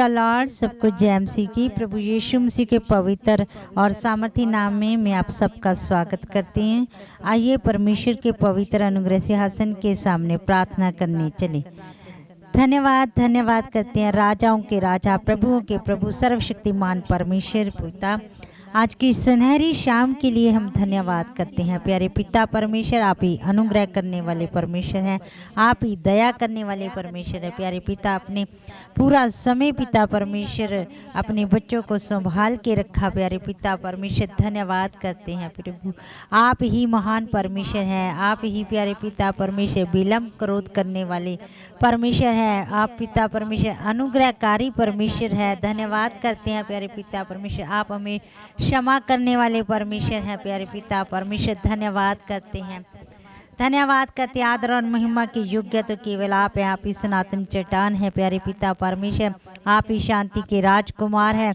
The Lord. सबको जय मसीह की। प्रभु यीशु मसीह के पवित्र और सामर्थी नाम में मैं आप सबका स्वागत करती हूँ। आइए परमेश्वर के पवित्र अनुग्रह सिंहासन के सामने प्रार्थना करने चले। धन्यवाद धन्यवाद करते हैं राजाओं के राजा, प्रभुओं के प्रभु, सर्वशक्तिमान परमेश्वर पिता। आज की सुनहरी शाम के लिए हम धन्यवाद करते हैं। प्यारे पिता परमेश्वर, आप ही अनुग्रह करने वाले परमेश्वर हैं, आप ही दया करने वाले परमेश्वर है। प्यारे पिता, अपने पूरा समय पिता परमेश्वर अपने बच्चों को संभाल के रखा। प्यारे पिता परमेश्वर, धन्यवाद करते हैं प्रभु, आप ही महान परमेश्वर हैं। आप ही प्यारे पिता परमेश्वर विलंब क्रोध करने वाले परमेश्वर है। आप पिता परमेश्वर अनुग्रहकारी परमेश्वर है। धन्यवाद करते हैं प्यारे पिता परमेश्वर, आप हमें क्षमा करने वाले परमेश्वर हैं। प्यारे पिता परमेश्वर, धन्यवाद करते हैं, धन्यवाद करते हैं। आदर और महिमा की योग्य तो केवल आप हैं। आप ही सनातन चट्टान है प्यारे पिता परमेश्वर, आप ही शांति के राजकुमार है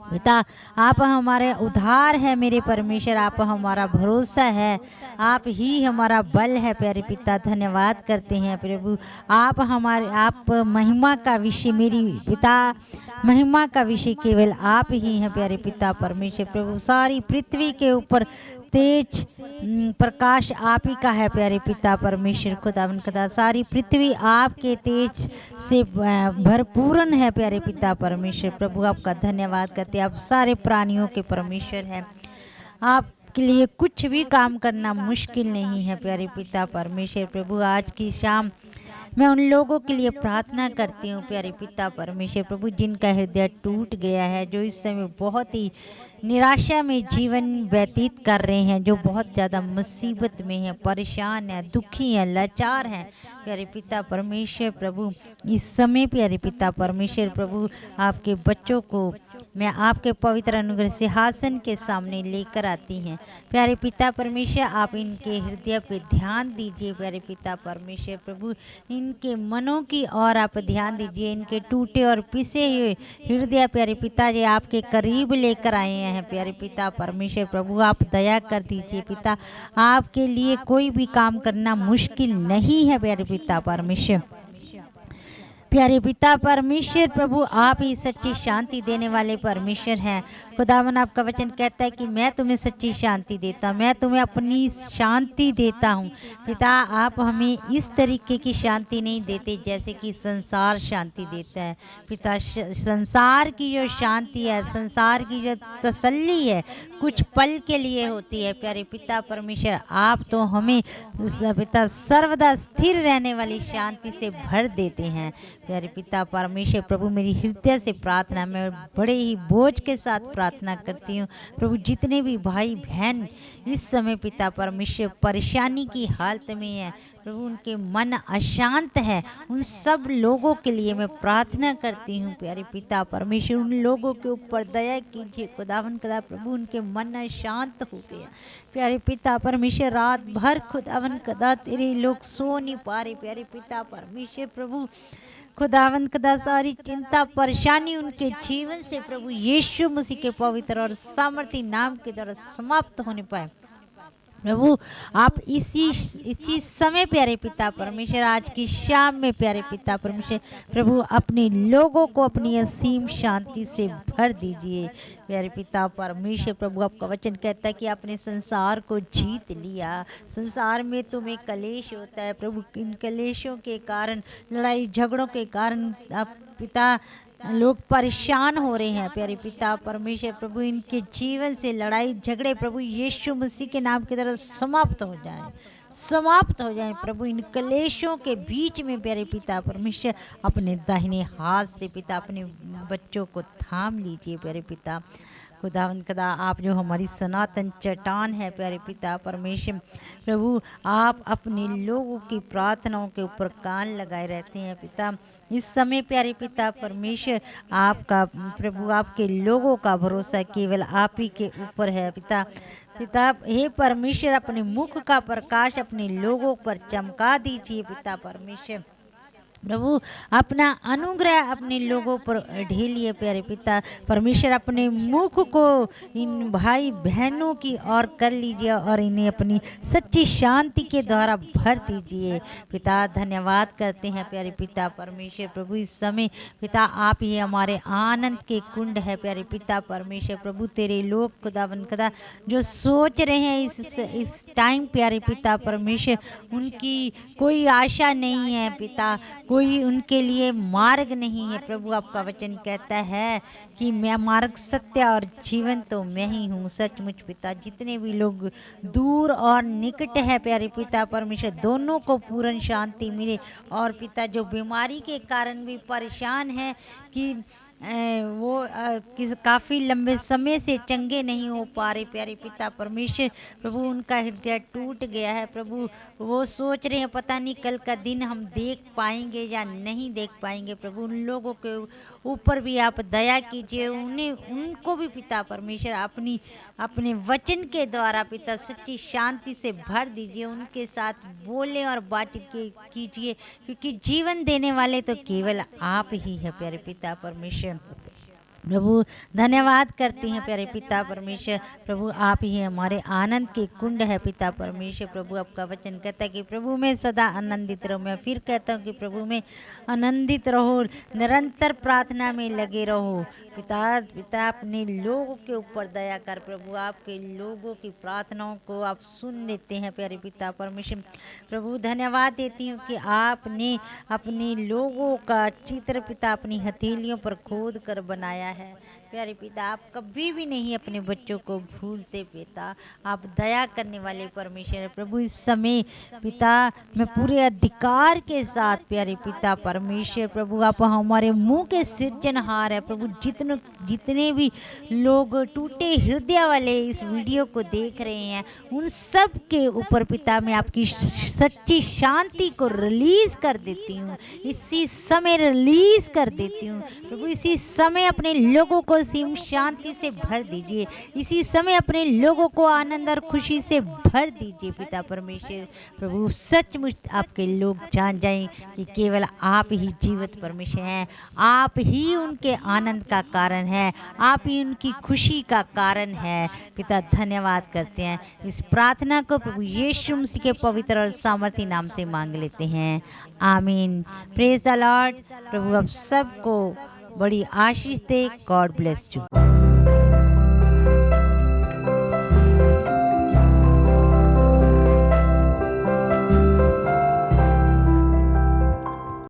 पिता। आप हमारे उद्धार है मेरे परमेश्वर, आप हमारा भरोसा है, आप ही हमारा बल है प्यारे पिता। धन्यवाद करते हैं प्रभु, आप हमारे, आप महिमा का विषय मेरी पिता, महिमा का विषय केवल आप ही हैं प्यारे पिता परमेश्वर। प्रभु सारी पृथ्वी के ऊपर तेज प्रकाश आप ही का है प्यारे पिता परमेश्वर। खुदा सारी पृथ्वी आपके तेज से भरपूर्ण है प्यारे पिता परमेश्वर। प्रभु आपका धन्यवाद करते हैं, आप सारे प्राणियों के परमेश्वर हैं, आपके लिए कुछ भी काम करना मुश्किल नहीं है प्यारे पिता परमेश्वर। प्रभु आज की शाम मैं उन लोगों के लिए प्रार्थना करती हूँ प्यारे पिता परमेश्वर प्रभु, जिनका हृदय टूट गया है, जो इस समय बहुत ही निराशा में जीवन व्यतीत कर रहे हैं, जो बहुत ज़्यादा मुसीबत में हैं, परेशान हैं, दुखी हैं, लाचार हैं प्यारे पिता परमेश्वर प्रभु। इस समय प्यारे पिता परमेश्वर प्रभु, आपके बच्चों को मैं आपके पवित्र अनुग्रह सिंहासन के सामने लेकर आती हैं प्यारे पिता परमेश्वर। आप इनके हृदय पे ध्यान दीजिए प्यारे पिता परमेश्वर प्रभु, इनके मनों की और आप ध्यान दीजिए। इनके टूटे और पिसे हुए हृदय प्यारे पिता जी आपके करीब लेकर आए हैं प्यारे पिता परमेश्वर प्रभु। आप दया कर दीजिए पिता, आपके लिए कोई भी काम करना मुश्किल नहीं है प्यारे पिता परमेश्वर। प्यारे पिता परमेश्वर प्रभु, आप ही सच्ची शांति देने वाले परमेश्वर हैं। खुदावन आपका वचन कहता है कि मैं तुम्हें सच्ची शांति देता हूँ, मैं तुम्हें अपनी शांति देता हूँ पिता। आप हमें इस तरीके की शांति नहीं देते जैसे कि संसार शांति देता है पिता। संसार की जो शांति है, संसार की जो तसल्ली है, कुछ पल के लिए होती है प्यारे पिता परमेश्वर। आप तो हमें पिता सर्वदा स्थिर रहने वाली शांति से भर देते हैं प्यारे पिता परमेश्वर प्रभु। मेरी हृदय से प्रार्थना, मैं बड़े ही बोझ के साथ प्रार्थना करती हूँ प्रभु, जितने भी भाई बहन इस समय पिता परमेश्वर परेशानी की हालत में है प्रभु, उनके मन अशांत है, उन सब लोगों के लिए मैं प्रार्थना करती हूँ प्यारे पिता परमेश्वर। उन लोगों के ऊपर दया कीजिए खुदावन खुदा प्रभु, उनके मन अशांत हो गया प्यारे पिता परमेश्वर। रात भर खुदावन खुदा तेरे लोग सो नहीं पा रहे प्यारे पिता परमेश्वर प्रभु। खुदावन खुदा सारी चिंता परेशानी उनके जीवन से प्रभु यीशु मसीह के पवित्र और सामर्थी नाम के द्वारा समाप्त होने पाए प्रभु। आप इसी समय प्यारे पिता परमेश्वर, आज की शाम में प्यारे पिता परमेश्वर प्रभु, अपने लोगों को अपनी असीम शांति से भर दीजिए प्यारे पिता परमेश्वर प्रभु। आपका वचन कहता है कि आपने संसार को जीत लिया। संसार में तुम्हें कलेश होता है प्रभु, इन कलेशों के कारण, लड़ाई झगड़ों के कारण आप पिता लोग परेशान हो रहे हैं प्यारे पिता परमेश्वर प्रभु। इनके जीवन से लड़ाई झगड़े प्रभु यीशु मसीह के नाम की तरह समाप्त हो जाएं, समाप्त हो जाएं प्रभु। इन कलेशों के बीच में प्यारे पिता परमेश्वर अपने दाहिने हाथ से पिता अपने बच्चों को थाम लीजिए प्यारे पिता। खुदावंद खुदा, आप जो हमारी सनातन चट्टान है प्यारे पिता परमेश्वर प्रभु, आप अपने लोगों की प्रार्थनाओं के ऊपर कान लगाए रहते हैं पिता। इस समय प्यारे पिता परमेश्वर, आपका प्रभु, आपके लोगों का भरोसा केवल आप ही के ऊपर है पिता। पिता हे परमेश्वर, अपने मुख का प्रकाश अपने लोगों पर चमका दीजिए पिता परमेश्वर। प्रभु अपना अनुग्रह अपने लोगों पर ढेलिए प्यारे पिता परमेश्वर। अपने मुख को इन भाई बहनों की ओर कर लीजिए और इन्हें अपनी सच्ची शांति के द्वारा भर दीजिए पिता। धन्यवाद करते हैं प्यारे पिता परमेश्वर। प्रभु इस समय पिता आप ही हमारे आनंद के कुंड है प्यारे पिता परमेश्वर। प्रभु तेरे लोग खुदावन खुदा जो सोच रहे हैं इस टाइम प्यारे पिता परमेश्वर, उनकी कोई आशा नहीं है पिता, कोई उनके लिए मार्ग नहीं है प्रभु। आपका वचन कहता है कि मैं मार्ग सत्य और जीवन तो मैं ही हूँ। सचमुच पिता जितने भी लोग दूर और निकट है प्यारे पिता परमेश्वर, दोनों को पूर्ण शांति मिले। और पिता जो बीमारी के कारण भी परेशान है कि वो काफ़ी लंबे समय से चंगे नहीं हो पा रहे प्यारे पिता परमेश्वर। प्रभु उनका हृदय टूट गया है प्रभु, वो सोच रहे हैं पता नहीं कल का दिन हम देख पाएंगे या नहीं देख पाएंगे। प्रभु उन लोगों के ऊपर भी आप दया कीजिए, उन्हें उनको भी पिता परमेश्वर अपने वचन के द्वारा पिता सच्ची शांति से भर दीजिए। उनके साथ बोले और बातचीत कीजिए, क्योंकि जीवन देने वाले तो केवल आप ही है प्यारे पिता परमेश्वर। प्रभु धन्यवाद करते हैं प्यारे पिता परमेश्वर। प्रभु आप ही हमारे आनंद के कुंड है पिता परमेश्वर। प्रभु आपका वचन कहता है कि प्रभु में सदा आनंदित रहो। मैं फिर कहता हूँ कि प्रभु में आनंदित रहो, निरंतर प्रार्थना में लगे रहो पिता अपने लोगों के ऊपर दया कर प्रभु। आपके लोगों की प्रार्थनाओं को आप सुन लेते हैं प्यारे पिता परमेश्वर। प्रभु धन्यवाद देती हूँ कि आपने अपने लोगों का चित्र पिता अपनी हथेलियों पर खोद कर बनाया है प्यारे पिता। आप कभी भी नहीं अपने बच्चों को भूलते पिता, आप दया करने वाले परमेश्वर है प्रभु। इस समय पिता मैं पूरे अधिकार के साथ प्यारे पिता परमेश्वर प्रभु, आप हमारे मुंह के सृजनहार है प्रभु। जितने भी लोग टूटे हृदय वाले इस वीडियो को देख रहे हैं, उन सब के ऊपर पिता मैं आपकी सच्ची शांति को रिलीज कर देती हूँ, इसी समय रिलीज कर देती हूँ प्रभु। इसी समय अपने लोगों को सीम शांति से भर दीजिए, इसी समय अपने लोगों को आनंद और खुशी से भर दीजिए पिता परमेश्वर। प्रभु सचमुच आपके लोग जान जाएं कि केवल आप ही जीवित परमेश्वर हैं, आप ही उनके आनंद का कारण है, आप ही उनकी खुशी का कारण है पिता। धन्यवाद करते हैं। इस प्रार्थना को प्रभु यीशु मसीह के पवित्र और सामर्थी नाम से मांग लेते हैं, आमीन। Praise the Lord. प्रभु आप सबको बड़ी आशीष दे। God bless you.